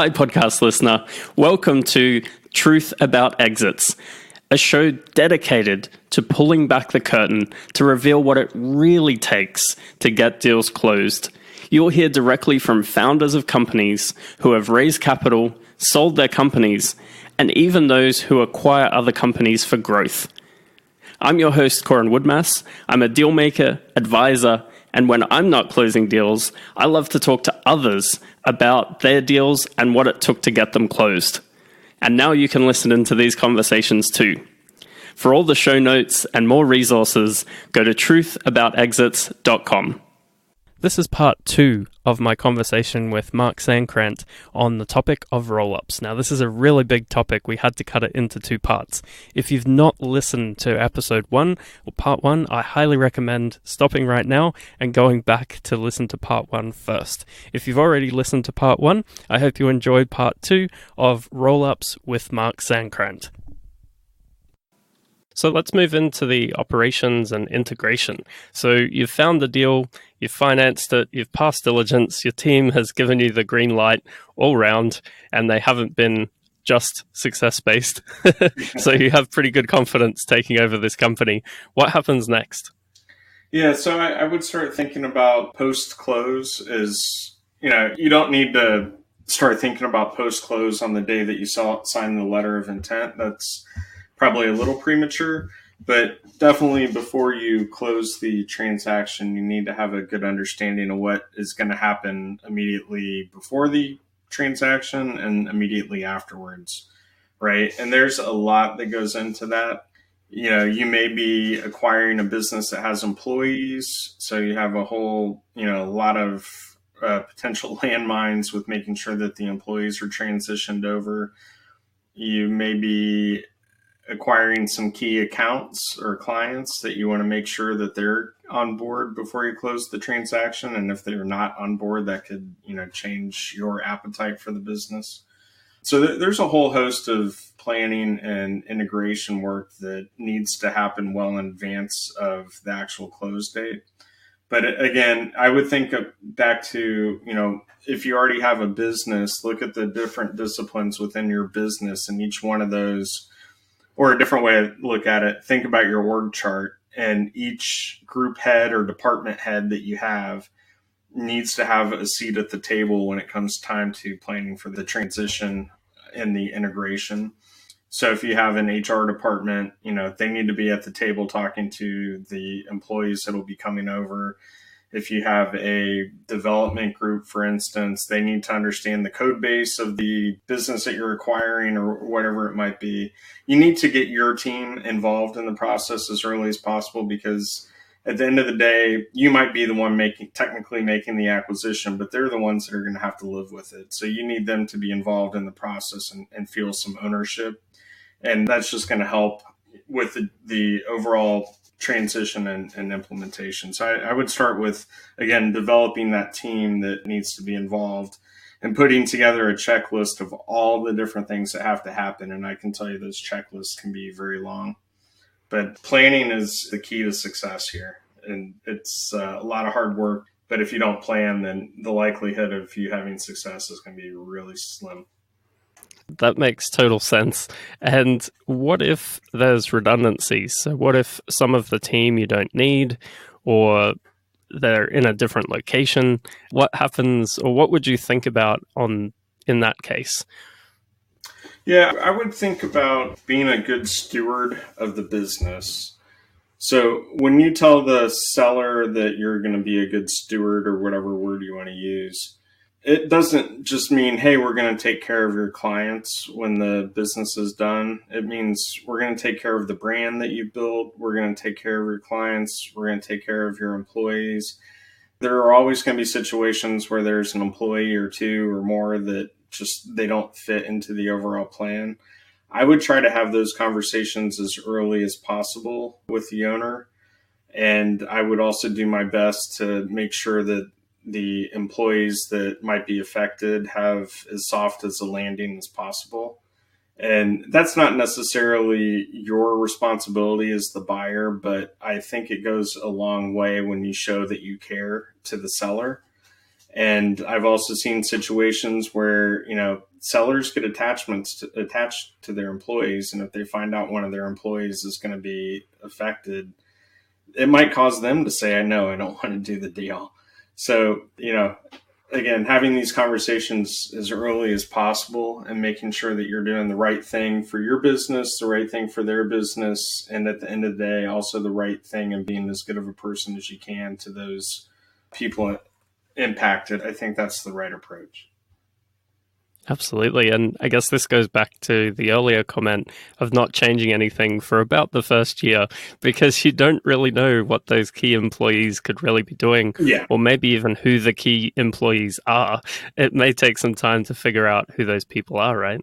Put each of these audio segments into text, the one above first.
Hi, podcast listener. Welcome to Truth About Exits, a show dedicated to pulling back the curtain to reveal what it really takes to get deals closed. You'll hear directly from founders of companies who have raised capital, sold their companies, and even those who acquire other companies for growth. I'm your host, Corin Woodmass. I'm a deal maker, advisor, and when I'm not closing deals, I love to talk to others about their deals and what it took to get them closed. And now you can listen into these conversations too. For all the show notes and more resources, go to truthaboutexits.com. This is part 2 of my conversation with Mark Sancrant on the topic of roll-ups. Now, this is a really big topic. We had to cut it into 2 parts. If you've not listened to episode 1 or part 1, I highly recommend stopping right now and going back to listen to part 1 first. If you've already listened to part 1, I hope you enjoyed part 2 of roll-ups with Mark Sancrant. So let's move into the operations and integration. So you've found the deal, you've financed it, you've passed diligence, your team has given you the green light all round, and they haven't been just success-based. So you have pretty good confidence taking over this company. What happens next? Yeah, so I would start thinking about post-close is, you don't need to start thinking about post-close on the day that you sign the letter of intent. That's probably a little premature, but definitely before you close the transaction, you need to have a good understanding of what is going to happen immediately before the transaction and immediately afterwards, right? And there's a lot that goes into that. You may be acquiring a business that has employees, so you have a whole, a lot of potential landmines with making sure that the employees are transitioned over. You may be acquiring some key accounts or clients that you want to make sure that they're on board before you close the transaction. And if they're not on board, that could, change your appetite for the business. So there's a whole host of planning and integration work that needs to happen well in advance of the actual close date. But again, I would think back to, if you already have a business, look at the different disciplines within your business, and each one of those, or a different way to look at it, think about your org chart, and each group head or department head that you have needs to have a seat at the table when it comes time to planning for the transition and the integration. So if you have an HR department, they need to be at the table talking to the employees that will be coming over. If you have a development group, for instance, they need to understand the code base of the business that you're acquiring or whatever it might be. You need to get your team involved in the process as early as possible, because at the end of the day, you might be the one technically making the acquisition, but they're the ones that are going to have to live with it. So you need them to be involved in the process and feel some ownership. And that's just going to help with the overall transition and implementation. So I would start with, again, developing that team that needs to be involved and putting together a checklist of all the different things that have to happen. And I can tell you those checklists can be very long, but planning is the key to success here. And it's a lot of hard work, but if you don't plan, then the likelihood of you having success is going to be really slim. That makes total sense. And what if there's redundancies? So what if some of the team you don't need, or they're in a different location? What happens, or what would you think about in that case? Yeah, I would think about being a good steward of the business. So when you tell the seller that you're going to be a good steward, or whatever word you want to use, it doesn't just mean, hey, we're going to take care of your clients when the business is done. It means we're going to take care of the brand that you built. We're going to take care of your clients. We're going to take care of your employees. There are always going to be situations where there's an employee or two or more that just they don't fit into the overall plan. I would try to have those conversations as early as possible with the owner. And I would also do my best to make sure that the employees that might be affected have as soft as a landing as possible. And that's not necessarily your responsibility as the buyer, but I think it goes a long way when you show that you care to the seller. And I've also seen situations where, sellers get attached to their employees. And if they find out one of their employees is going to be affected, it might cause them to say, I don't want to do the deal. So, again, having these conversations as early as possible and making sure that you're doing the right thing for your business, the right thing for their business, and at the end of the day, also the right thing and being as good of a person as you can to those people impacted. I think that's the right approach. Absolutely. And I guess this goes back to the earlier comment of not changing anything for about the first year, because you don't really know what those key employees could really be doing, or maybe even who the key employees are. It may take some time to figure out who those people are, right?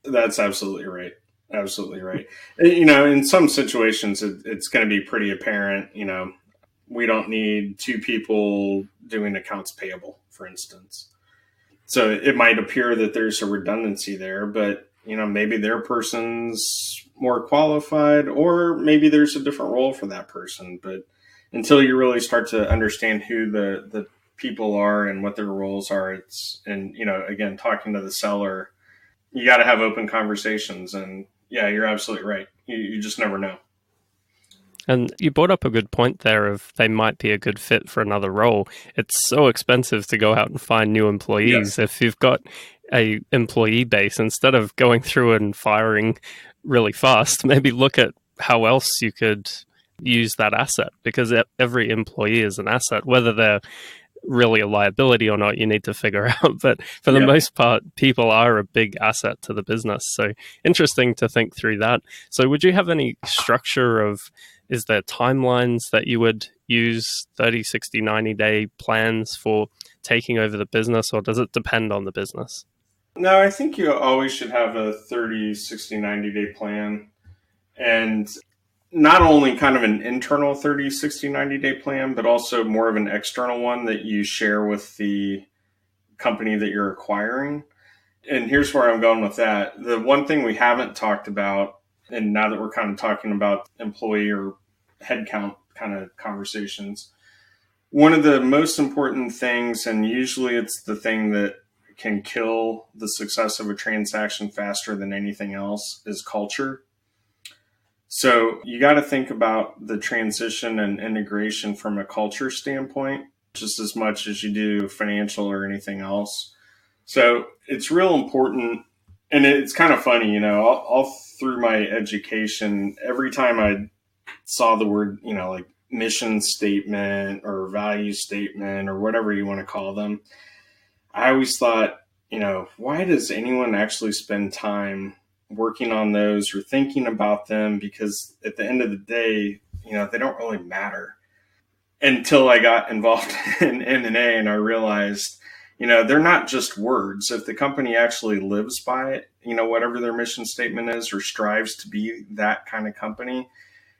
That's absolutely right. Absolutely right. In some situations, it's going to be pretty apparent. We don't need two people doing accounts payable, for instance. So it might appear that there's a redundancy there, but maybe their person's more qualified, or maybe there's a different role for that person. But until you really start to understand who the people are and what their roles are, again, talking to the seller, you got to have open conversations. And yeah, you're absolutely right. You just never know. And you brought up a good point there of they might be a good fit for another role. It's so expensive to go out and find new employees. Yes. If you've got a employee base, instead of going through and firing really fast, maybe look at how else you could use that asset, because every employee is an asset, whether they're really a liability or not, you need to figure out. But for the most part, people are a big asset to the business. So interesting to think through that. So would you have any structure of, is there timelines that you would use, 30, 60, 90-day plans for taking over the business, or does it depend on the business? No, I think you always should have a 30, 60, 90-day plan. And not only kind of an internal 30, 60, 90-day plan, but also more of an external one that you share with the company that you're acquiring. And here's where I'm going with that. The one thing we haven't talked about, and now that we're kind of talking about employee or headcount kind of conversations, one of the most important things, and usually it's the thing that can kill the success of a transaction faster than anything else, is culture. So you got to think about the transition and integration from a culture standpoint, just as much as you do financial or anything else. So it's real important. And it's kind of funny, all through my education, every time I saw the word, like mission statement or value statement or whatever you want to call them, I always thought, why does anyone actually spend time working on those or thinking about them? Because at the end of the day, they don't really matter. Until I got involved in M&A and I realized, they're not just words. If the company actually lives by it, whatever their mission statement is or strives to be that kind of company,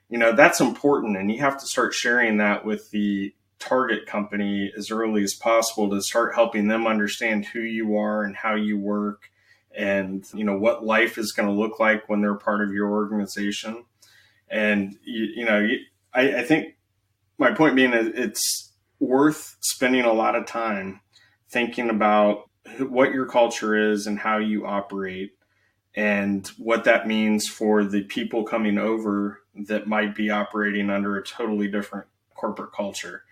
that's important. And you have to start sharing that with the target company as early as possible to start helping them understand who you are and how you work, and what life is going to look like when they're part of your organization. And I think my point being is it's worth spending a lot of time thinking about what your culture is and how you operate, and what that means for the people coming over that might be operating under a totally different corporate culture.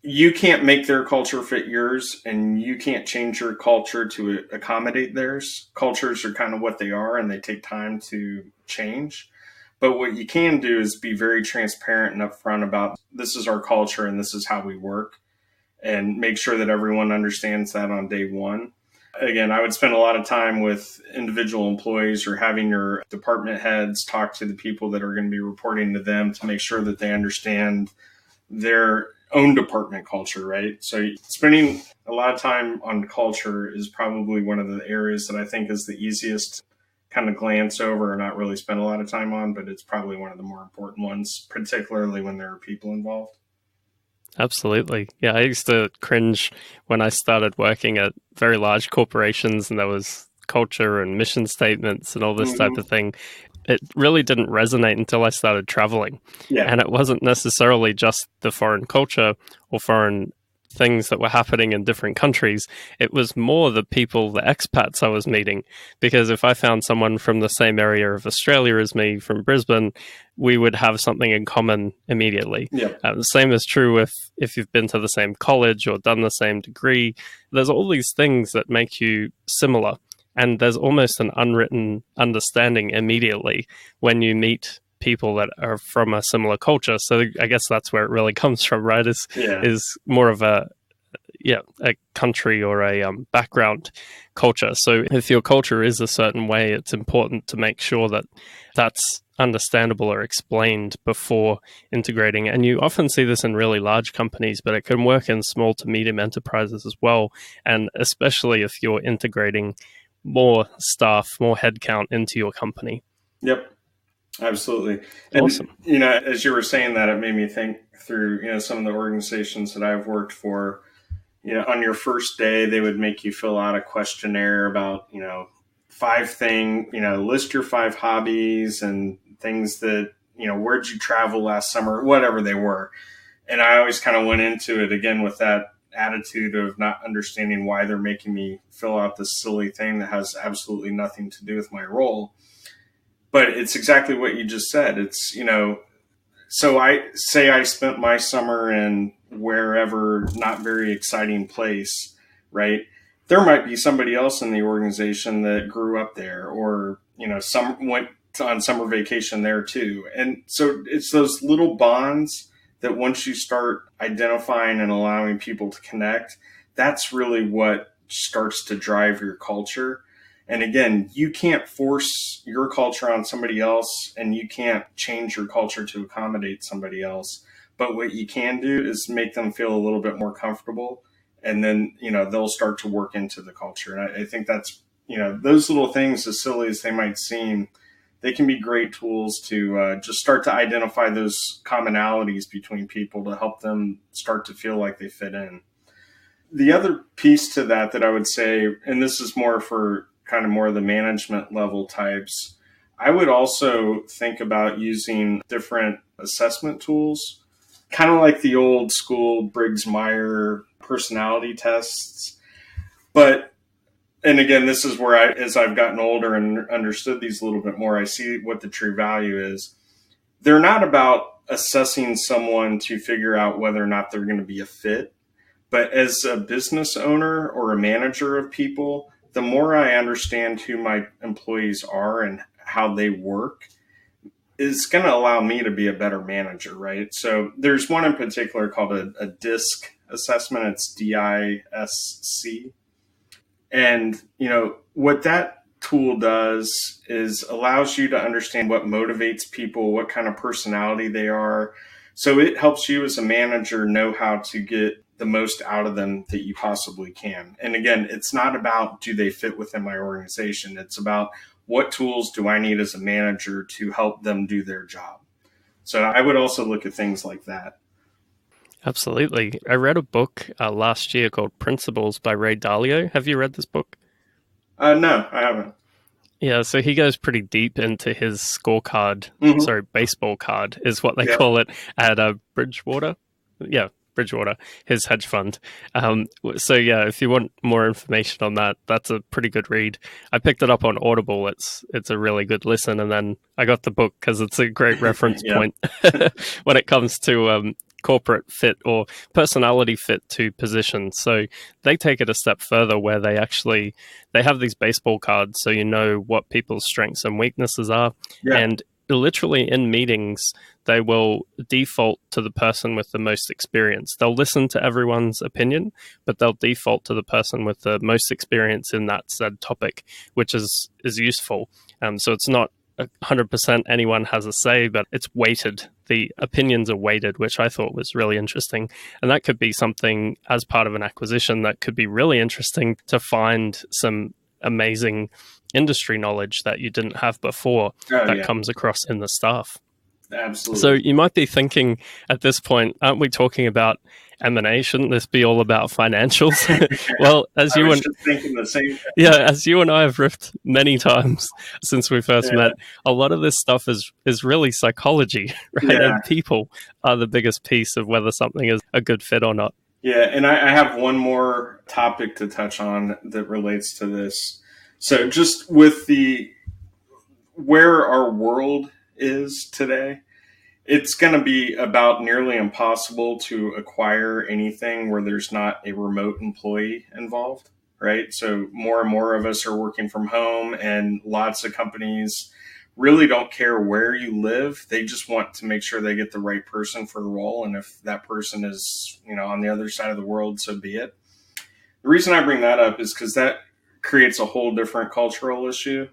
You can't make their culture fit yours, and you can't change your culture to accommodate theirs. Cultures are kind of what they are, and they take time to change. But what you can do is be very transparent and upfront about, this is our culture and this is how we work, and make sure that everyone understands that on day one. Again, I would spend a lot of time with individual employees or having your department heads talk to the people that are going to be reporting to them to make sure that they understand their own department culture, right? So spending a lot of time on culture is probably one of the areas that I think is the easiest kind of glance over or not really spend a lot of time on, but it's probably one of the more important ones, particularly when there are people involved. Absolutely. Yeah, I used to cringe when I started working at very large corporations and there was culture and mission statements and all this type of thing. It really didn't resonate until I started traveling. Yeah. And it wasn't necessarily just the foreign culture or foreign things that were happening in different countries. It was more the people, the expats I was meeting, because if I found someone from the same area of Australia as me, from Brisbane, we would have something in common immediately. Yeah. The same is true if you've been to the same college or done the same degree. There's all these things that make you similar, and there's almost an unwritten understanding immediately when you meet people that are from a similar culture. So I guess that's where it really comes from, right? Is more of a country or a background culture. So if your culture is a certain way, it's important to make sure that that's understandable or explained before integrating. And you often see this in really large companies, but it can work in small to medium enterprises as well. And especially if you're integrating more staff, more headcount into your company. Yep. Absolutely. And, awesome. As you were saying that, it made me think through, some of the organizations that I've worked for. On your first day, they would make you fill out a questionnaire about, 5 things, list your 5 hobbies and things that, where'd you travel last summer, whatever they were. And I always kind of went into it again with that attitude of not understanding why they're making me fill out this silly thing that has absolutely nothing to do with my role. But it's exactly what you just said. It's, so I spent my summer in wherever not very exciting place, right? There might be somebody else in the organization that grew up there or, some went on summer vacation there too. And so it's those little bonds that once you start identifying and allowing people to connect, that's really what starts to drive your culture. And again, you can't force your culture on somebody else and you can't change your culture to accommodate somebody else. But what you can do is make them feel a little bit more comfortable. And then, they'll start to work into the culture. And I think that's, those little things, as silly as they might seem, they can be great tools to just start to identify those commonalities between people to help them start to feel like they fit in. The other piece to that I would say, and this is more for kind of more of the management level types, I would also think about using different assessment tools, kind of like the old school Briggs-Meyer personality tests. And again, this is where as I've gotten older and understood these a little bit more, I see what the true value is. They're not about assessing someone to figure out whether or not they're going to be a fit. But as a business owner or a manager of people, the more I understand who my employees are and how they work, is going to allow me to be a better manager, right? So there's one in particular called a DISC assessment. It's DISC. And, what that tool does is allows you to understand what motivates people, what kind of personality they are. So it helps you as a manager know how to get the most out of them that you possibly can. And again, it's not about do they fit within my organization. It's about what tools do I need as a manager to help them do their job. So I would also look at things like that. Absolutely. I read a book last year called Principles by Ray Dalio. Have you read this book? No, I haven't. Yeah, so he goes pretty deep into his scorecard, baseball card is what they call it at Bridgewater. Yeah, Bridgewater, his hedge fund. So yeah, if you want more information on that, that's a pretty good read. I picked it up on Audible. It's a really good listen. And then I got the book because it's a great reference point when it comes to corporate fit or personality fit to positions. So they take it a step further where they have these baseball cards so you know what people's strengths and weaknesses are. Yeah. And literally in meetings, they will default to the person with the most experience. They'll listen to everyone's opinion, but they'll default to the person with the most experience in that said topic, which is useful. So it's not 100% anyone has a say, but it's weighted. The opinions are weighted, which I thought was really interesting. And that could be something as part of an acquisition that could be really interesting to find some amazing industry knowledge that you didn't have before comes across in the staff. Absolutely. So you might be thinking at this point, aren't we talking about M&A? Shouldn't this be all about financials? Well, as you thinking the same thing. Yeah, as you and I have riffed many times since we first met, a lot of this stuff is really psychology, right? Yeah. And people are the biggest piece of whether something is a good fit or not. Yeah, and I have one more topic to touch on that relates to this. So just with the where our world is today, it's going to be about nearly impossible to acquire anything where there's not a remote employee involved, right? So more and more of us are working from home, and lots of companies really don't care where you live. They just want to make sure they get the right person for the role. And if that person is, on the other side of the world, so be it. The reason I bring that up is because that creates a whole different cultural issue,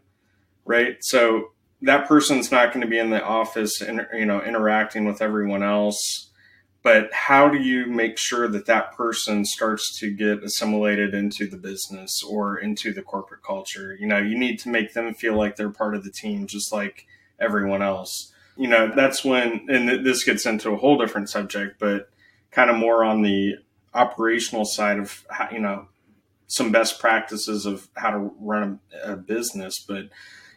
right? So that person's not going to be in the office and interacting with everyone else. But how do you make sure that that person starts to get assimilated into the business or into the corporate culture? You need to make them feel like they're part of the team, just like everyone else. That's when, and this gets into a whole different subject, but kind of more on the operational side of how, some best practices of how to run a business. But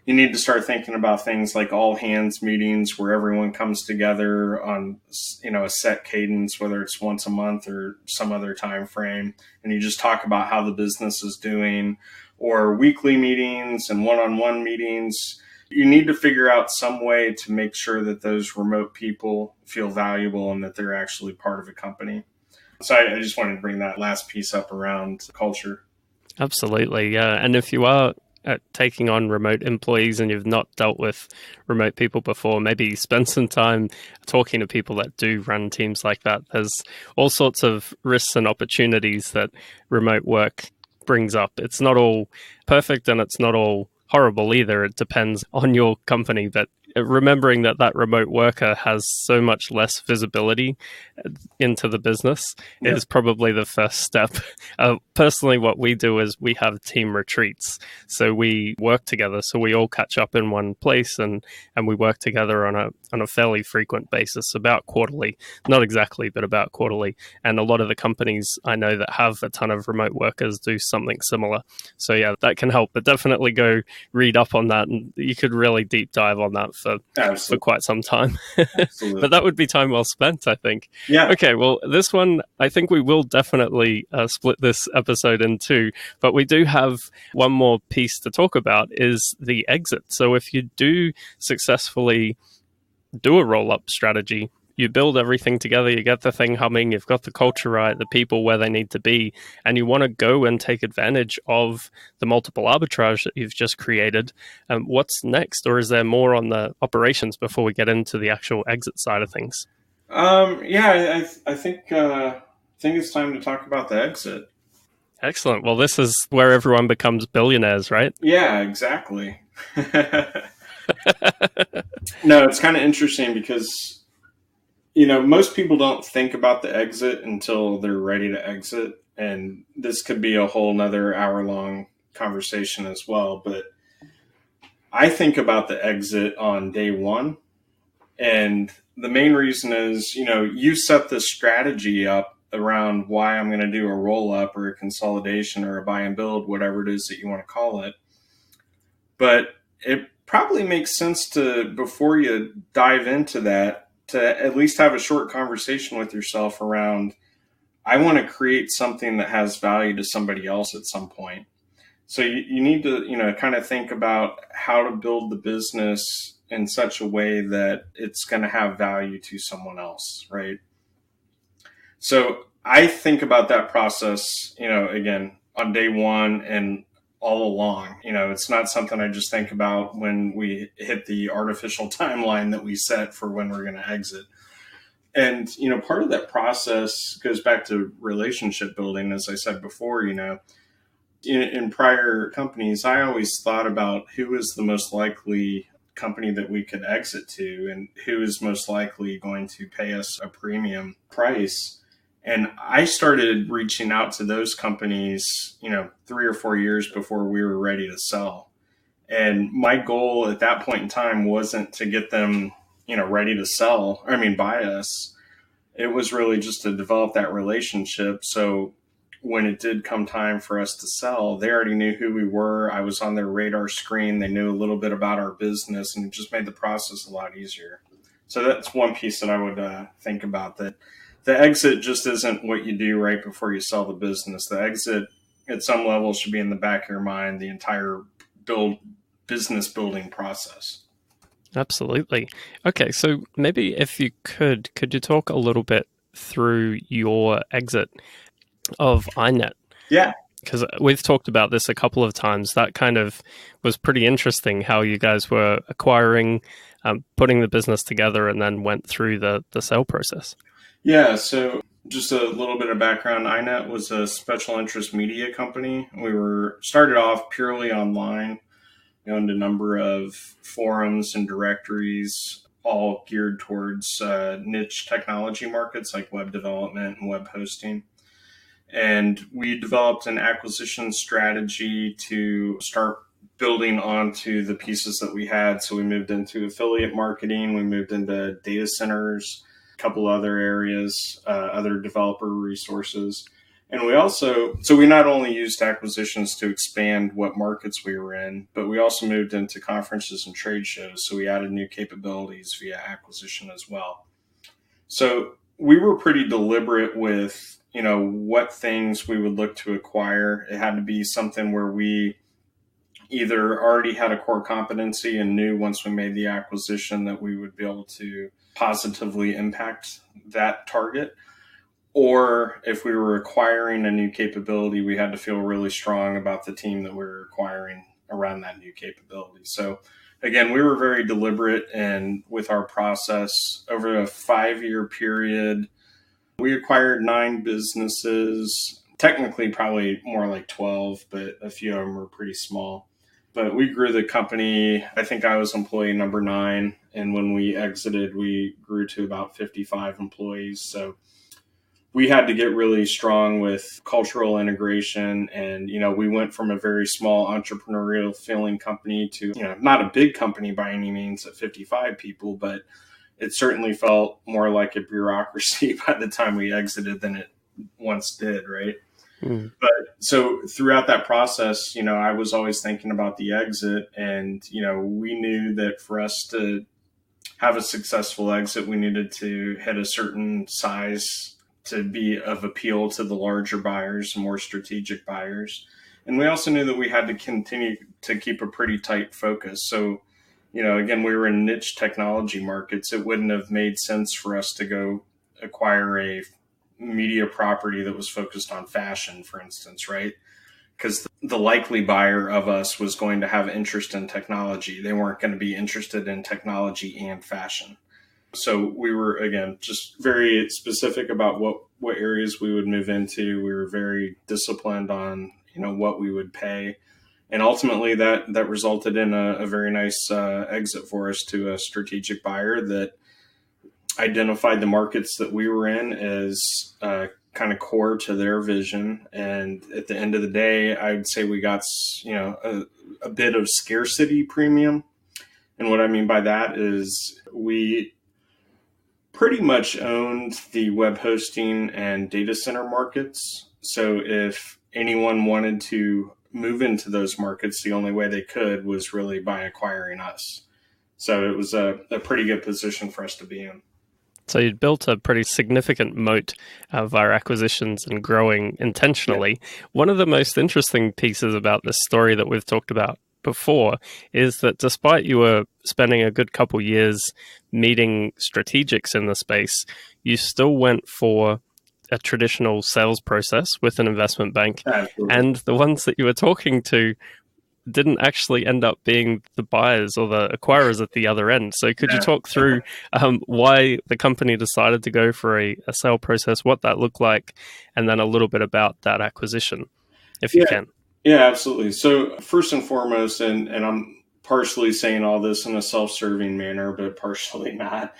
you need to start thinking about things like all hands meetings where everyone comes together on, a set cadence, whether it's once a month or some other time frame. And you just talk about how the business is doing, or weekly meetings and one-on-one meetings. You need to figure out some way to make sure that those remote people feel valuable and that they're actually part of a company. So I just wanted to bring that last piece up around culture. Absolutely, yeah. And if you are taking on remote employees and you've not dealt with remote people before, maybe spend some time talking to people that do run teams like that. There's all sorts of risks and opportunities that remote work brings up. It's not all perfect and it's not all horrible either. It depends on your company, but remembering that remote worker has so much less visibility into the business is probably the first step. Personally, what we do is we have team retreats. So we work together. So we all catch up in one place and we work together on a fairly frequent basis, about quarterly. Not exactly, but about quarterly. And a lot of the companies I know that have a ton of remote workers do something similar. So yeah, that can help. But definitely go read up on that, and you could really deep dive on that for quite some time. But that would be time well spent, I think. Yeah. Okay, well, this one, I think we will definitely split this episode in two, but we do have one more piece to talk about, is the exit. So if you do successfully do a roll-up strategy, you build everything together, you get the thing humming, you've got the culture right, the people where they need to be, and you want to go and take advantage of the multiple arbitrage that you've just created. What's next? Or is there more on the operations before we get into the actual exit side of things? I think it's time to talk about the exit. Excellent. Well, this is where everyone becomes billionaires, right? Yeah, exactly. No, it's kind of interesting because most people don't think about the exit until they're ready to exit. And this could be a whole nother hour-long conversation as well. But I think about the exit on day one. And the main reason is, you set the strategy up around why I'm going to do a roll-up or a consolidation or a buy and build, whatever it is that you want to call it. But it probably makes sense to, before you dive into that, to at least have a short conversation with yourself around, I want to create something that has value to somebody else at some point. So you need to, kind of think about how to build the business in such a way that it's going to have value to someone else, right? So I think about that process, again, on day one and all along. It's not something I just think about when we hit the artificial timeline that we set for when we're going to exit. And, part of that process goes back to relationship building. As I said before, in prior companies, I always thought about who is the most likely company that we could exit to and who is most likely going to pay us a premium price. And I started reaching out to those companies, 3 or 4 years before we were ready to sell. And my goal at that point in time wasn't to get them, ready to sell, buy us. It was really just to develop that relationship. So when it did come time for us to sell, they already knew who we were. I was on their radar screen. They knew a little bit about our business, and it just made the process a lot easier. So that's one piece that I would think about, that the exit just isn't what you do right before you sell the business. The exit at some level should be in the back of your mind the entire business building process. Absolutely. Okay, so maybe if you could you talk a little bit through your exit of iNet? Yeah. Because we've talked about this a couple of times. That kind of was pretty interesting how you guys were acquiring, putting the business together, and then went through the sale process. Yeah, so just a little bit of background. iNet was a special interest media company. We were started off purely online. We owned a number of forums and directories, all geared towards niche technology markets like web development and web hosting. And we developed an acquisition strategy to start building onto the pieces that we had. So we moved into affiliate marketing, we moved into data centers, a couple other areas, other developer resources. And we not only used acquisitions to expand what markets we were in, but we also moved into conferences and trade shows. So we added new capabilities via acquisition as well. So we were pretty deliberate with, what things we would look to acquire. It had to be something where we either already had a core competency and knew once we made the acquisition that we would be able to positively impact that target. Or if we were acquiring a new capability, we had to feel really strong about the team that we were acquiring around that new capability. So again, we were very deliberate and with our process over a 5-year period. We acquired 9 businesses, technically probably more like 12, but a few of them were pretty small. But we grew the company. I think I was employee number 9. And when we exited, we grew to about 55 employees. So we had to get really strong with cultural integration. And, we went from a very small entrepreneurial feeling company to, not a big company by any means at 55 people, but it certainly felt more like a bureaucracy by the time we exited than it once did, right? Mm. But so throughout that process, I was always thinking about the exit, and, we knew that for us to have a successful exit, we needed to hit a certain size to be of appeal to the larger buyers, more strategic buyers. And we also knew that we had to continue to keep a pretty tight focus. So, again, we were in niche technology markets. It wouldn't have made sense for us to go acquire a media property that was focused on fashion, for instance, right? Because the likely buyer of us was going to have interest in technology. They weren't going to be interested in technology and fashion. So we were, again, just very specific about what areas we would move into. We were very disciplined on, what we would pay. And ultimately that resulted in a very nice exit for us to a strategic buyer that identified the markets that we were in as kind of core to their vision. And at the end of the day, I would say we got, a bit of scarcity premium. And what I mean by that is we pretty much owned the web hosting and data center markets. So if anyone wanted to move into those markets, the only way they could was really by acquiring us. So it was a pretty good position for us to be in. So you'd built a pretty significant moat via acquisitions and growing intentionally. Yeah. One of the most interesting pieces about this story that we've talked about before is that despite you were spending a good couple years meeting strategics in the space, you still went for a traditional sales process with an investment bank. Absolutely. And the ones that you were talking to didn't actually end up being the buyers or the acquirers at the other end. So could you talk through why the company decided to go for a sale process, what that looked like, and then a little bit about that acquisition, if you can? Yeah, absolutely. So first and foremost, and I'm partially saying all this in a self-serving manner, but partially not,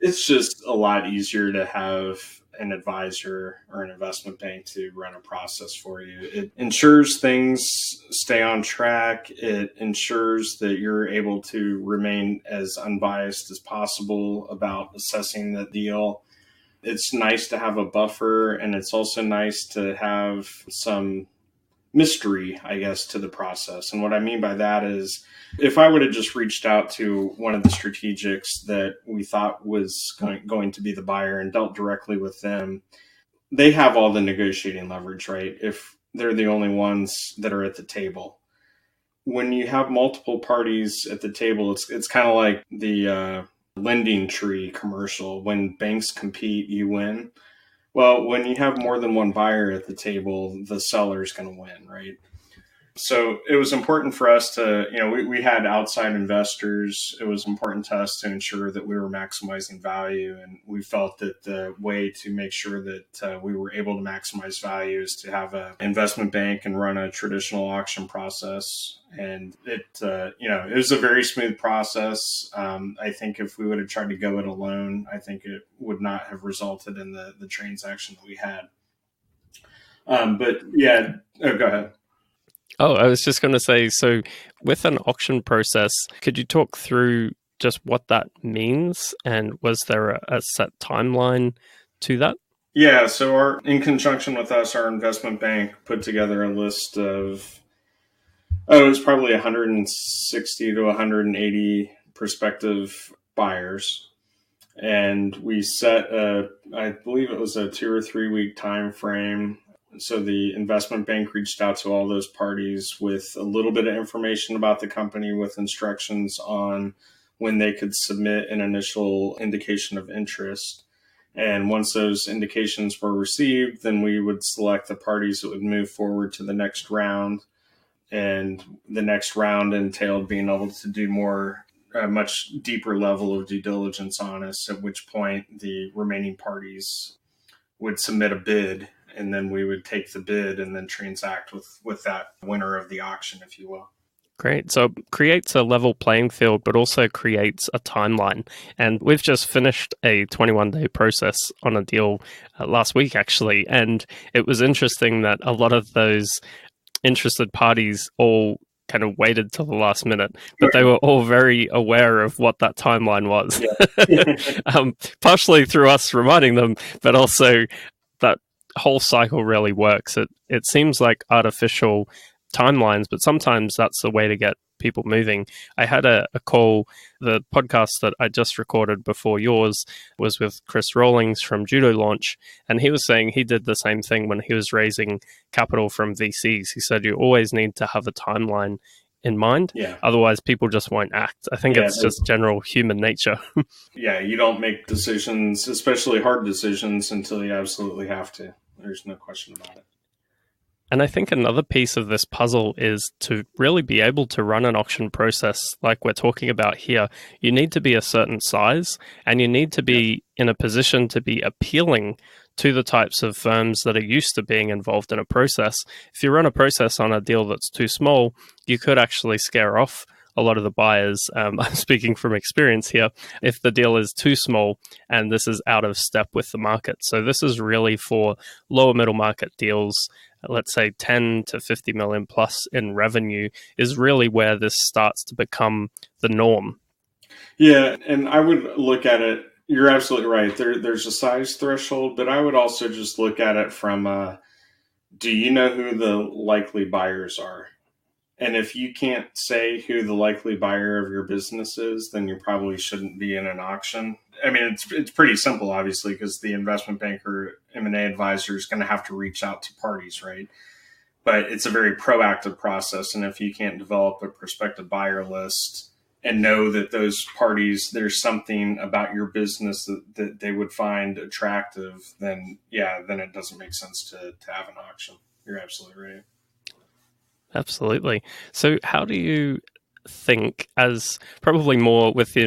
it's just a lot easier to have an advisor or an investment bank to run a process for you. It ensures things stay on track. It ensures that you're able to remain as unbiased as possible about assessing the deal. It's nice to have a buffer, and it's also nice to have some mystery, I guess, to the process. And what I mean by that is, if I would have just reached out to one of the strategics that we thought was going to be the buyer and dealt directly with them, they have all the negotiating leverage, right? If they're the only ones that are at the table. When you have multiple parties at the table, it's kind of like the lending tree commercial. When banks compete, you win. Well, when you have more than one buyer at the table, the seller's going to win, right? So it was important for us to, we had outside investors. It was important to us to ensure that we were maximizing value. And we felt that the way to make sure that we were able to maximize value is to have an investment bank and run a traditional auction process. And it was a very smooth process. I think if we would have tried to go it alone, I think it would not have resulted in the transaction that we had. But yeah, go ahead. Oh, I was just going to say, so with an auction process, could you talk through just what that means? And was there a set timeline to that? Yeah, so in conjunction with us, our investment bank put together a list of, it was probably 160 to 180 prospective buyers. And we set I believe it was a 2 or 3 week time frame. So the investment bank reached out to all those parties with a little bit of information about the company, with instructions on when they could submit an initial indication of interest. And once those indications were received, then we would select the parties that would move forward to the next round. And the next round entailed being able to do a much deeper level of due diligence on us, at which point the remaining parties would submit a bid, and then we would take the bid and then transact with that winner of the auction, if you will. Great. So it creates a level playing field, but also creates a timeline. And we've just finished a 21-day process on a deal last week, actually. And it was interesting that a lot of those interested parties all kind of waited till the last minute, but they were all very aware of what that timeline was. Yeah. Partially through us reminding them, but also that whole cycle really works. It seems like artificial timelines, but sometimes that's the way to get people moving. I had a call, the podcast that I just recorded before yours was with Chris Rawlings from Judo Launch, and he was saying he did the same thing when he was raising capital from VCs. He said you always need to have a timeline in mind. Yeah. Otherwise people just won't act. I think it's just general human nature. Yeah, you don't make decisions, especially hard decisions, until you absolutely have to. There's no question about it. And I think another piece of this puzzle is to really be able to run an auction process like we're talking about here. You need to be a certain size, and you need to be in a position to be appealing to the types of firms that are used to being involved in a process. If you run a process on a deal that's too small, you could actually scare off a lot of the buyers. I'm speaking from experience here, if the deal is too small and this is out of step with the market. So this is really for lower middle market deals. Let's say 10 to 50 million plus in revenue is really where this starts to become the norm. Yeah, and I would look at it, you're absolutely right. There's a size threshold, but I would also just look at it from, do you know who the likely buyers are? And if you can't say who the likely buyer of your business is, then you probably shouldn't be in an auction. I mean, it's pretty simple, obviously, because the investment banker, M&A advisor is going to have to reach out to parties, right? But it's a very proactive process. And if you can't develop a prospective buyer list and know that those parties, there's something about your business that they would find attractive, then it doesn't make sense to have an auction. You're absolutely right. Absolutely. So how do you think, as probably more with the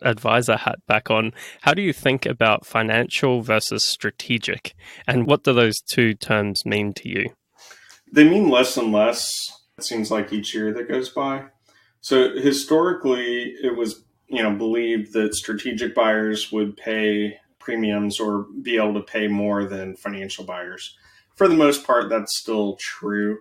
advisor hat back on, how do you think about financial versus strategic? And what do those two terms mean to you? They mean less and less, it seems like, each year that goes by. So historically, it was believed that strategic buyers would pay premiums or be able to pay more than financial buyers. For the most part, that's still true.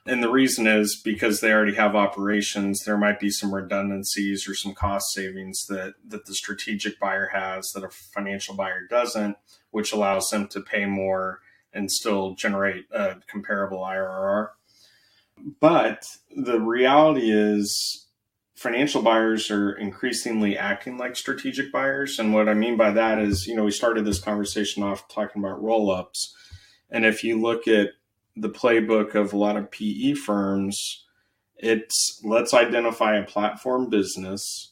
And the reason is because they already have operations. There might be some redundancies or some cost savings that the strategic buyer has that a financial buyer doesn't, which allows them to pay more and still generate a comparable IRR. But the reality is financial buyers are increasingly acting like strategic buyers. And what I mean by that is, we started this conversation off talking about roll-ups. And if you look at the playbook of a lot of PE firms, it's let's identify a platform business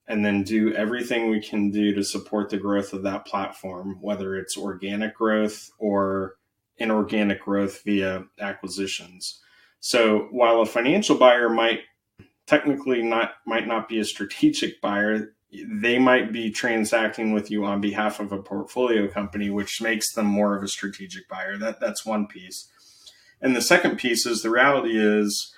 and then do everything we can do to support the growth of that platform, whether it's organic growth or inorganic growth via acquisitions. So while a financial buyer might not be a strategic buyer, they might be transacting with you on behalf of a portfolio company, which makes them more of a strategic buyer. That's one piece. And the second piece is the reality is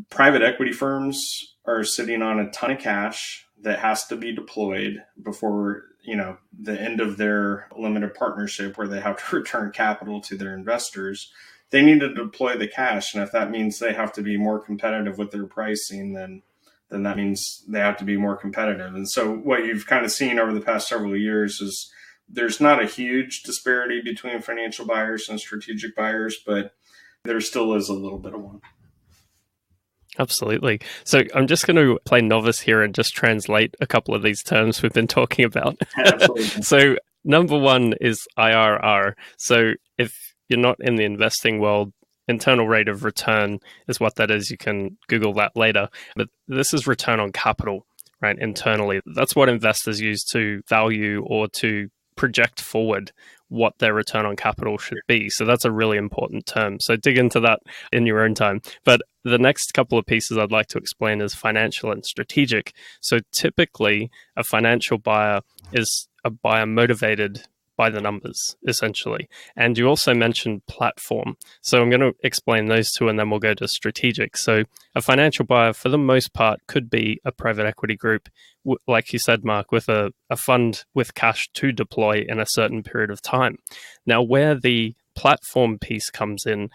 private equity firms are sitting on a ton of cash that has to be deployed before the end of their limited partnership where they have to return capital to their investors. They need to deploy the cash, and if that means they have to be more competitive with their pricing, then that means they have to be more competitive. And so what you've kind of seen over the past several years is there's not a huge disparity between financial buyers and strategic buyers, but there still is a little bit of one. Absolutely. So I'm just going to play novice here and just translate a couple of these terms we've been talking about. Absolutely. So number one is IRR. So if you're not in the investing world, internal rate of return is what that is. You can Google that later. But this is return on capital, right? Internally. That's what investors use to value or to project forward what their return on capital should be. So that's a really important term. So dig into that in your own time. But the next couple of pieces I'd like to explain is financial and strategic. So typically, a financial buyer is a buyer motivated by the numbers, essentially. And you also mentioned platform. So I'm going to explain those two and then we'll go to strategic. So a financial buyer, for the most part, could be a private equity group, like you said, Mark, with a fund with cash to deploy in a certain period of time. Now, where the platform piece comes in,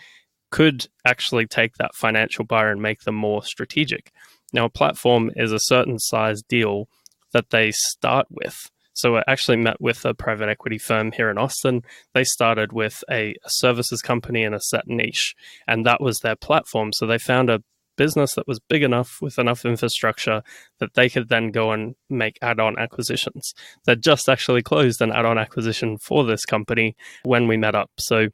could actually take that financial buyer and make them more strategic. Now, a platform is a certain size deal that they start with. So I actually met with a private equity firm here in Austin. They started with a services company in a set niche, and that was their platform. So they found a business that was big enough with enough infrastructure that they could then go and make add-on acquisitions. They just actually closed an add-on acquisition for this company when we met up. So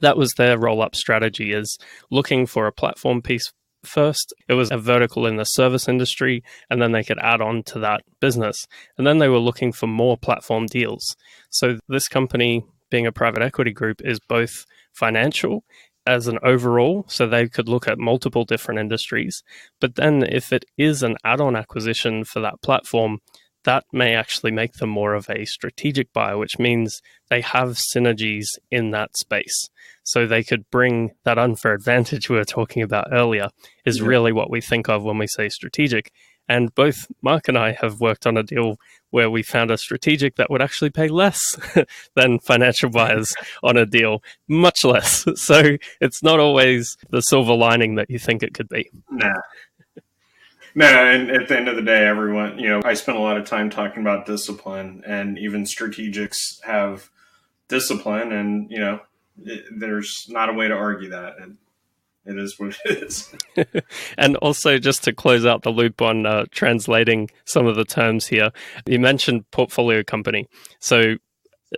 that was their roll-up strategy, is looking for a platform piece first. It was a vertical in the service industry, and then they could add on to that business. And then they were looking for more platform deals. So this company, being a private equity group, is both financial as an overall, so they could look at multiple different industries. But then if it is an add-on acquisition for that platform, that may actually make them more of a strategic buyer, which means they have synergies in that space. So they could bring that unfair advantage we were talking about earlier, is really what we think of when we say strategic. And both Mark and I have worked on a deal where we found a strategic that would actually pay less than financial buyers on a deal, much less. So it's not always the silver lining that you think it could be. No, and at the end of the day, everyone, I spent a lot of time talking about discipline, and even strategics have discipline, and, there's not a way to argue that. It is what it is. And also, just to close out the loop on translating some of the terms here, you mentioned portfolio company. So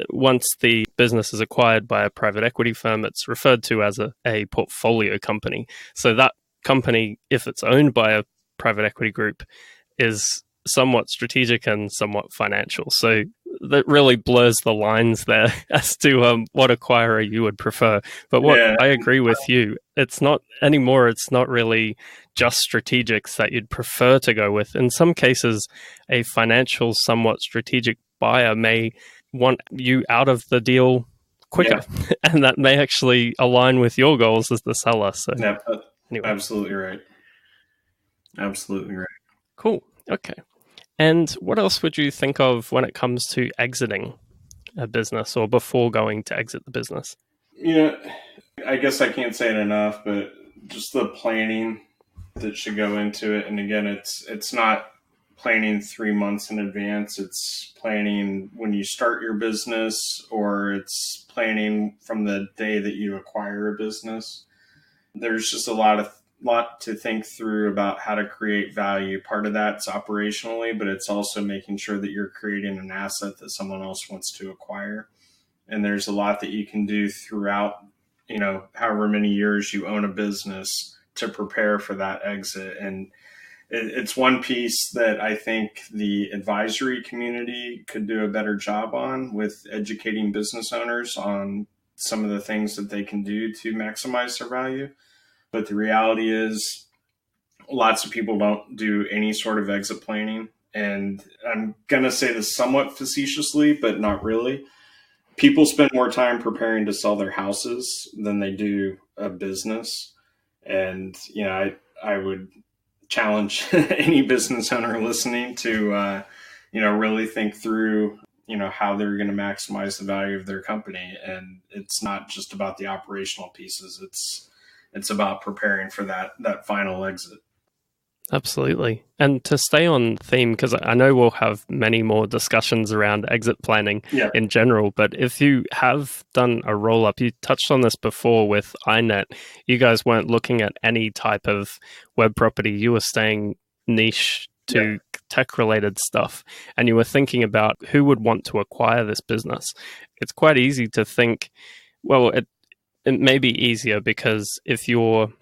once the business is acquired by a private equity firm, it's referred to as a portfolio company. So that company, if it's owned by a private equity group, is somewhat strategic and somewhat financial. So that really blurs the lines there as to what acquirer you would prefer. But what I agree with you, it's not anymore. It's not really just strategics that you'd prefer to go with. In some cases, a financial, somewhat strategic buyer may want you out of the deal quicker, and that may actually align with your goals as the seller. So anyway. Absolutely right. Absolutely right. Cool. Okay. And what else would you think of when it comes to exiting a business or before going to exit the business? I guess I can't say it enough, but just the planning that should go into it. And again, it's not planning 3 months in advance. It's planning when you start your business, or it's planning from the day that you acquire a business. There's just a lot to think through about how to create value. Part of that's operationally, but it's also making sure that you're creating an asset that someone else wants to acquire. And there's a lot that you can do throughout, however many years you own a business to prepare for that exit. And it's one piece that I think the advisory community could do a better job on, with educating business owners on some of the things that they can do to maximize their value. But the reality is, lots of people don't do any sort of exit planning. And I'm going to say this somewhat facetiously, but not really. People spend more time preparing to sell their houses than they do a business. And, I would challenge any business owner listening to, really think through, how they're going to maximize the value of their company. And it's not just about the operational pieces. It's about preparing for that final exit. Absolutely. And to stay on theme, because I know we'll have many more discussions around exit planning in general, but if you have done a roll-up, you touched on this before with iNet, you guys weren't looking at any type of web property. You were staying niche to tech-related stuff, and you were thinking about who would want to acquire this business. It's quite easy to think, well, it may be easier because if you're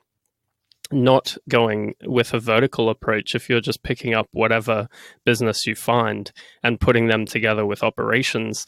not going with a vertical approach, if you're just picking up whatever business you find and putting them together with operations,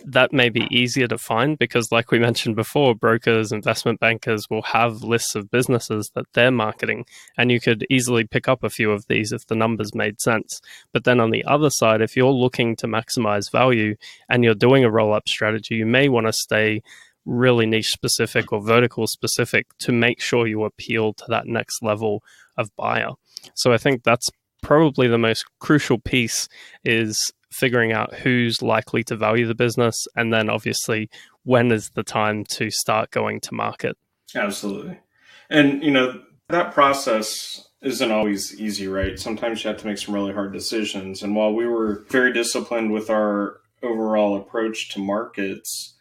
that may be easier to find because, like we mentioned before, brokers, investment bankers will have lists of businesses that they're marketing, and you could easily pick up a few of these if the numbers made sense. But then on the other side, if you're looking to maximize value and you're doing a roll-up strategy, you may want to stay really niche specific or vertical specific to make sure you appeal to that next level of buyer. So I think that's probably the most crucial piece, is figuring out who's likely to value the business, and then obviously when is the time to start going to market. Absolutely. And that process isn't always easy, right? Sometimes you have to make some really hard decisions. And while we were very disciplined with our overall approach to markets,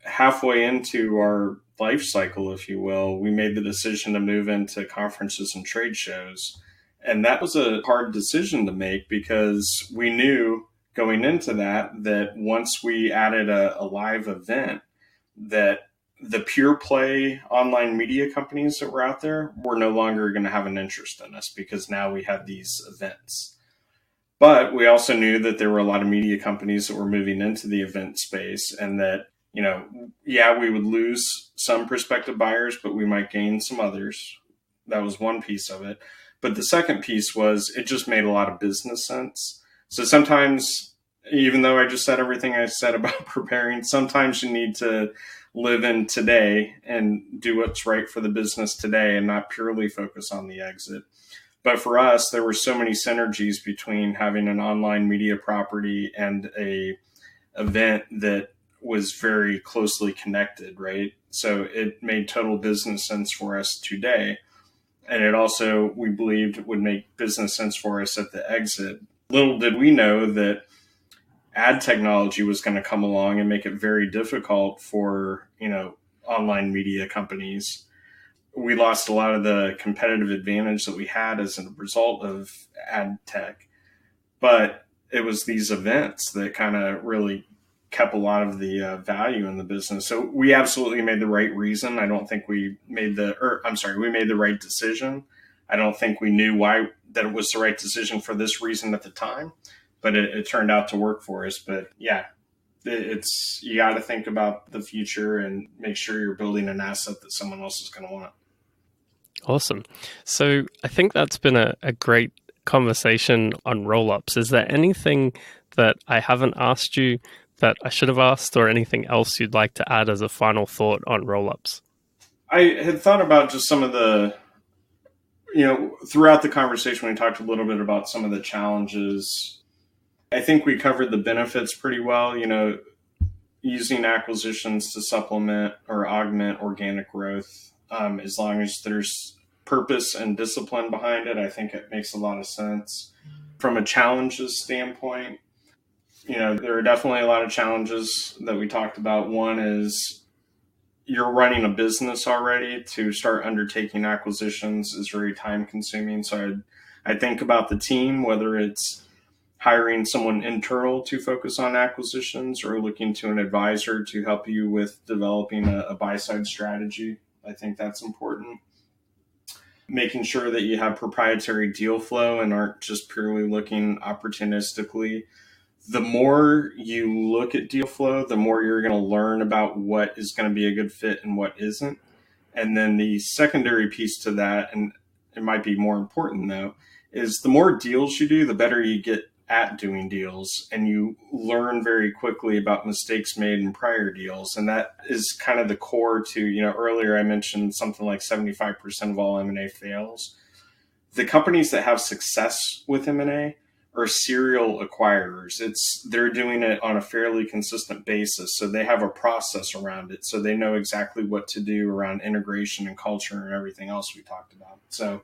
halfway into our life cycle, if you will, we made the decision to move into conferences and trade shows. And that was a hard decision to make because we knew going into that once we added a live event, that the pure play online media companies that were out there were no longer going to have an interest in us because now we had these events. But we also knew that there were a lot of media companies that were moving into the event space, and that we would lose some prospective buyers, but we might gain some others. That was one piece of it. But the second piece was it just made a lot of business sense. So sometimes, even though I just said everything I said about preparing, sometimes you need to live in today and do what's right for the business today and not purely focus on the exit. But for us, there were so many synergies between having an online media property and a event that was very closely connected, right? So it made total business sense for us today. And it also, we believed, would make business sense for us at the exit. Little did we know that ad technology was going to come along and make it very difficult for, online media companies. We lost a lot of the competitive advantage that we had as a result of ad tech. But it was these events that kind of really kept a lot of the value in the business. So we absolutely made the right reason. I don't think we made we made the right decision. I don't think we knew why that it was the right decision for this reason at the time, but it turned out to work for us. But yeah, you got to think about the future and make sure you're building an asset that someone else is going to want. Awesome. So I think that's been a great conversation on roll-ups. Is there anything that I haven't asked you that I should have asked, or anything else you'd like to add as a final thought on roll-ups? I had thought about just some of the, throughout the conversation, we talked a little bit about some of the challenges. I think we covered the benefits pretty well, using acquisitions to supplement or augment organic growth. As long as there's purpose and discipline behind it, I think it makes a lot of sense. From a challenges standpoint, there are definitely a lot of challenges that we talked about. One is you're running a business already, to start undertaking acquisitions is very time consuming. So I think about the team, whether it's hiring someone internal to focus on acquisitions or looking to an advisor to help you with developing a buy side strategy. I think that's important. Making sure that you have proprietary deal flow and aren't just purely looking opportunistically. The more you look at deal flow, the more you're going to learn about what is going to be a good fit and what isn't. And then the secondary piece to that, and it might be more important though, is the more deals you do, the better you get at doing deals, and you learn very quickly about mistakes made in prior deals. And that is kind of the core to, earlier I mentioned something like 75% of all M&A fails. The companies that have success with M&A are serial acquirers. They're doing it on a fairly consistent basis. So they have a process around it. So they know exactly what to do around integration and culture and everything else we talked about. So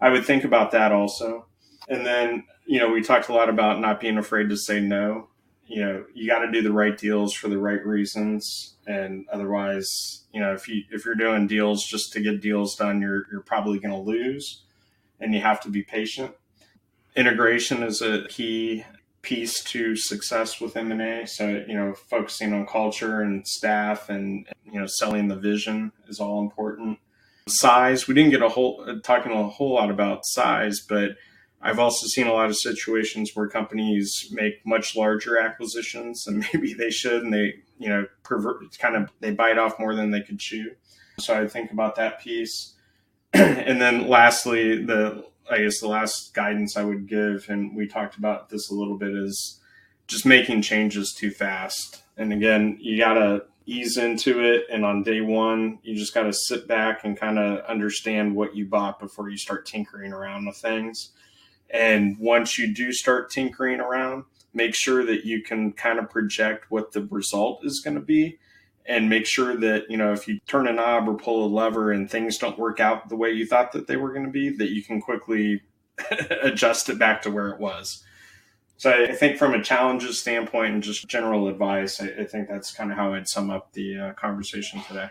I would think about that also. And then, we talked a lot about not being afraid to say no. You got to do the right deals for the right reasons. And otherwise, if you're doing deals just to get deals done, you're probably going to lose, and you have to be patient. Integration is a key piece to success with M&A. So, focusing on culture and staff and, selling the vision is all important. Size, we didn't get talking a whole lot about size, but I've also seen a lot of situations where companies make much larger acquisitions than maybe they should, and they, they bite off more than they could chew. So I think about that piece. And then lastly, the last guidance I would give, and we talked about this a little bit, is just making changes too fast. And again, you got to ease into it. And on day one, you just got to sit back and kind of understand what you bought before you start tinkering around with things. And once you do start tinkering around, make sure that you can kind of project what the result is going to be, and make sure that, if you turn a knob or pull a lever and things don't work out the way you thought that they were going to be, that you can quickly adjust it back to where it was. So I think from a challenges standpoint and just general advice, I think that's kind of how I'd sum up the conversation today.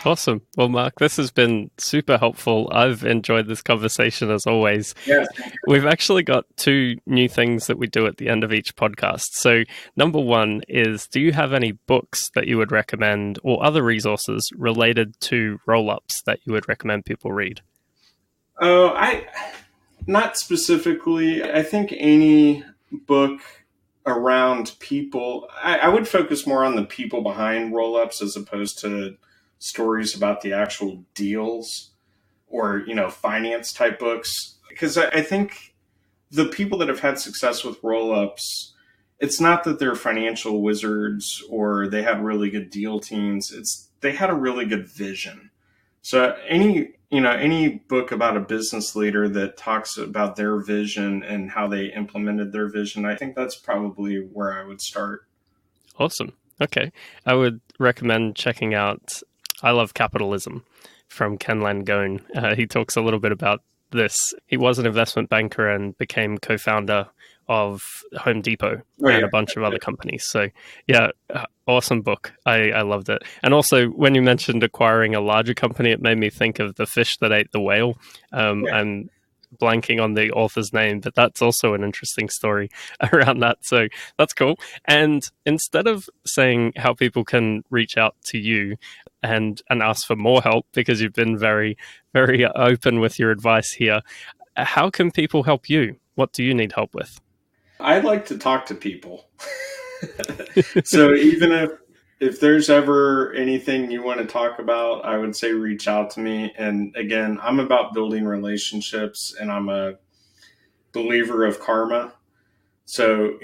Awesome. Well, Mark, this has been super helpful. I've enjoyed this conversation as always. Yes. We've actually got 2 new things that we do at the end of each podcast. So number one is, do you have any books that you would recommend or other resources related to roll-ups that you would recommend people read? Oh, not specifically. I think any book around people, I would focus more on the people behind roll-ups as opposed to stories about the actual deals or, finance type books. Because I think the people that have had success with roll-ups, it's not that they're financial wizards or they had really good deal teams. They had a really good vision. So any book about a business leader that talks about their vision and how they implemented their vision, I think that's probably where I would start. Awesome. Okay. I would recommend checking out I Love Capitalism from Ken Langone. He talks a little bit about this. He was an investment banker and became co-founder of Home Depot and a bunch of other companies. So yeah, awesome book. I loved it. And also when you mentioned acquiring a larger company, it made me think of The Fish That Ate the Whale. I'm blanking on the author's name, but that's also an interesting story around that. So that's cool. And instead of saying how people can reach out to you and ask for more help, because you've been very, very open with your advice here, how can people help you? What do you need help with? I like to talk to people. So even if there's ever anything you want to talk about, I would say reach out to me. And again, I'm about building relationships, and I'm a believer of karma. So,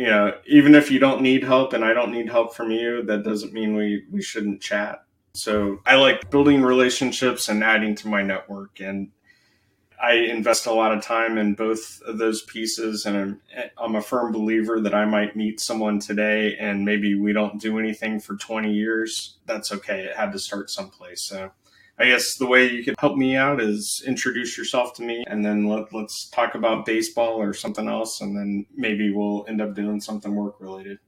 even if you don't need help and I don't need help from you, that doesn't mean we shouldn't chat. So I like building relationships and adding to my network. And I invest a lot of time in both of those pieces, and I'm a firm believer that I might meet someone today and maybe we don't do anything for 20 years. That's okay. It had to start someplace. So I guess the way you could help me out is introduce yourself to me, and then let's talk about baseball or something else, and then maybe we'll end up doing something work related.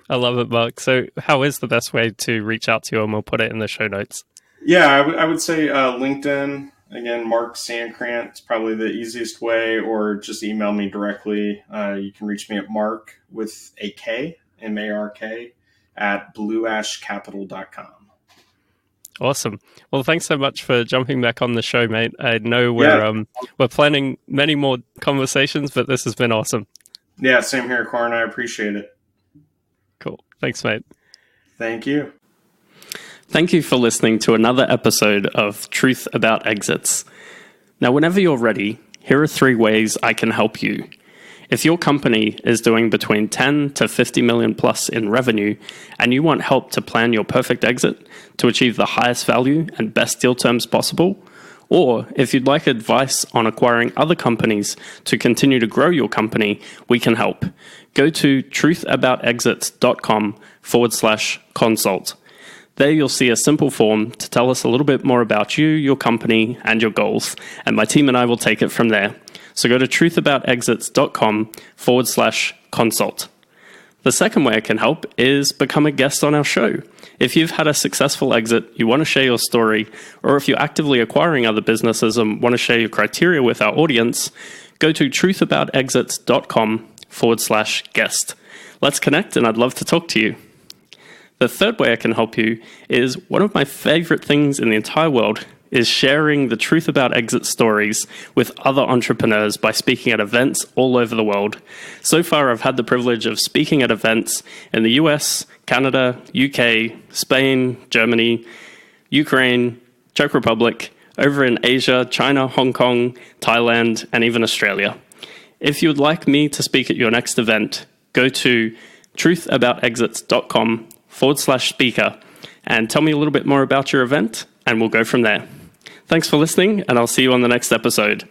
I love it, Mark. So how is the best way to reach out to you? And we'll put it in the show notes. Yeah, I would say LinkedIn. Again, Mark Sancrant is probably the easiest way, or just email me directly. You can reach me at Mark with a K, M-A-R-K, at blueashcapital.com. Awesome. Well, thanks so much for jumping back on the show, mate. I know we're planning many more conversations, but this has been awesome. Yeah, same here, Corin. I appreciate it. Cool. Thanks, mate. Thank you. Thank you for listening to another episode of Truth About Exits. Now, whenever you're ready, here are 3 ways I can help you. If your company is doing between 10 to 50 million plus in revenue and you want help to plan your perfect exit to achieve the highest value and best deal terms possible, or if you'd like advice on acquiring other companies to continue to grow your company, we can help. Go to truthaboutexits.com/consult. There you'll see a simple form to tell us a little bit more about you, your company, and your goals, and my team and I will take it from there. So go to truthaboutexits.com/consult. The second way I can help is become a guest on our show. If you've had a successful exit, you want to share your story, or if you're actively acquiring other businesses and want to share your criteria with our audience, go to truthaboutexits.com/guest. Let's connect, and I'd love to talk to you. The third way I can help you is one of my favorite things in the entire world is sharing the Truth About Exit stories with other entrepreneurs by speaking at events all over the world. So far, I've had the privilege of speaking at events in the US, Canada, UK, Spain, Germany, Ukraine, Czech Republic, over in Asia, China, Hong Kong, Thailand, and even Australia. If you would like me to speak at your next event, go to truthaboutexits.com/speaker and tell me a little bit more about your event, and we'll go from there. Thanks for listening, and I'll see you on the next episode.